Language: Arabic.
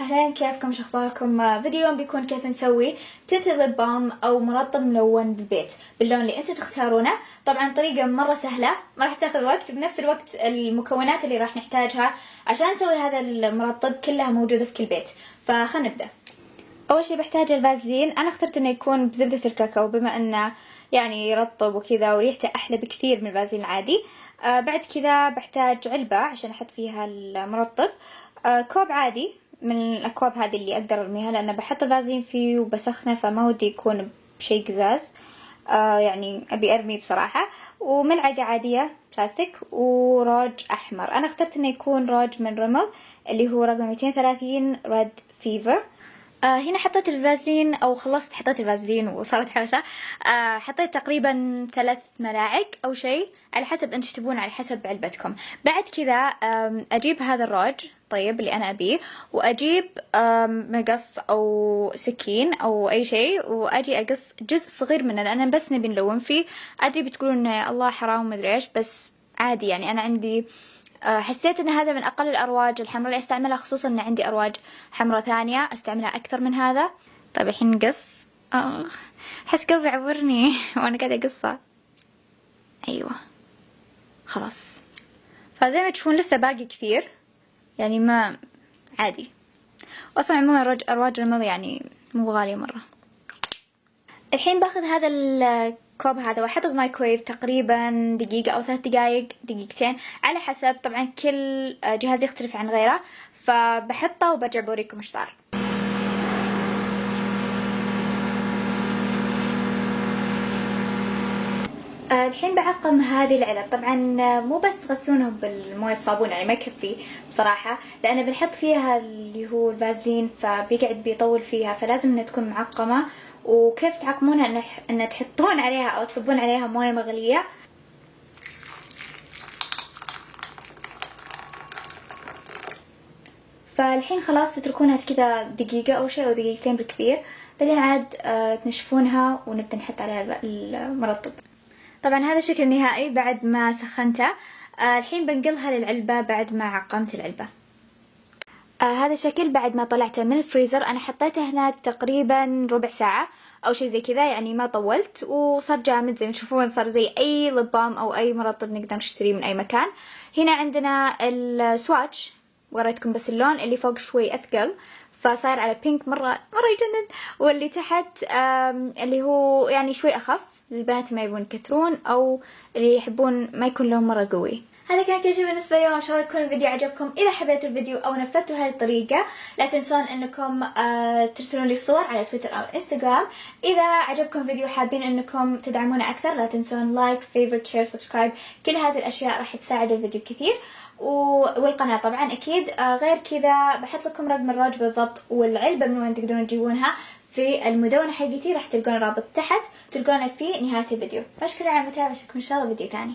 أهلين، كيفكم؟ شو أخباركم؟ فيديو اليوم بيكون كيف نسوي تنت ليب بالم أو مرطب ملون بالبيت باللون اللي أنتوا تختارونه. طبعا طريقة مرة سهلة، ما راح تاخذ وقت، بنفس الوقت المكونات اللي راح نحتاجها عشان نسوي هذا المرطب كلها موجودة في كل بيت. فخلنا نبدأ. أول شي بحتاج الفازلين. أنا اخترت إنه يكون بزبدة الكاكاو بما إنه يعني يرطب وكذا وريحته أحلى بكثير من الفازلين العادي. بعد كذا بحتاج علبة عشان أحط فيها المرطب، كوب عادي من الأكواب هذه اللي أقدر أرميها لأن بحط الفازلين فيه وبسخنه، فما ودي يكون بشي قزاز، يعني أبي أرمي بصراحة. وملعقة عادية بلاستيك وروج أحمر. أنا اخترت إنه يكون روج من رمل اللي هو رقم 230 ريد فيفر. هنا حطيت الفازلين او خلصت حطيت الفازلين وصارت حوسه. حطيت تقريبا 3 ملاعق او شيء على حسب انتم تبون، على حسب علبتكم. بعد كذا اجيب هذا الروج طيب اللي انا ابيه، واجيب مقص او سكين او اي شيء، واجي اقص جزء صغير منه لان بس نبي نلون فيه. ادري بتقولون الله حرام ومدري ايش، بس عادي يعني. انا عندي حسيت ان هذا من اقل الارواج الحمراء اللي استعملها، خصوصا ان عندي ارواج حمراء ثانية استعملها اكثر من هذا. طيب الحين نقص. احس قلبي عورني وانا قاعدة اقصه. ايوه خلاص. فزي ما تشوفون لسه باقي كثير، يعني ما عادي. اصلا عموما ارواج الرمل يعني مو غالية مرة. الحين باخذ هذا الكوب هذا واحطه بالمايكرويف تقريبا دقيقة او 3 دقايق دقيقتين على حسب، طبعا كل جهاز يختلف عن غيره. فبحطه وبرجع بوريكم ايش صار. الحين بعقم هذه العلب. طبعا مو بس تغسلونهم بالمويه الصابون، يعني ما يكفي بصراحة، لأن بنحط فيها اللي هو الفازلين فبيقعد بيطول فيها، فلازم انها تكون معقمة. وكيف تعقمونها؟ ان تحطون عليها او تصبون عليها مويه مغليه. فالحين خلاص تتركونها كذا دقيقه او شيء او دقيقتين بالكثير، بعدين عاد تنشفونها ونبدا نحط عليها المرطب. طبعا هذا الشكل النهائي بعد ما سخنته. الحين بنقلها للعلبه بعد ما عقمت العلبه. هذا الشكل بعد ما طلعته من الفريزر. انا حطيته هناك تقريبا ربع ساعة او شيء زي كذا، يعني ما طولت، وصار جامد زي ما تشوفون. صار زي اي ليب بالم او اي مرطب نقدر نشتريه من اي مكان. هنا عندنا السواتش، وريتكم بس اللون اللي فوق شوي اثقل فصاير على بينك مرة يجنن، واللي تحت اللي هو يعني شوي اخف للبنات ما يبون يكثرون او اللي يحبون ما يكون لون مرة قوي. هذا كان كل شيء بالنسبة لي، وإن شاء الله يكون الفيديو عجبكم. إذا حبيتوا الفيديو أو نفذتوا هذه الطريقة لا تنسون إنكم ترسلون لي الصور على تويتر أو انستغرام. إذا عجبكم الفيديو حابين إنكم تدعمونا أكثر لا تنسون لايك، فيفورت، شير، سبسكرايب. كل هذه الأشياء راح تساعد الفيديو كثير، والقناة طبعا أكيد. غير كذا بحط لكم رقم الروج بالضبط والعلبة من وين تقدرون تجيبونها في المدونة حقتي، راح تلقون رابط تحت تلقونه في نهاية الفيديو. أشكرا على المتابعة، أشوفكم إن شاء الله فيديو ثاني.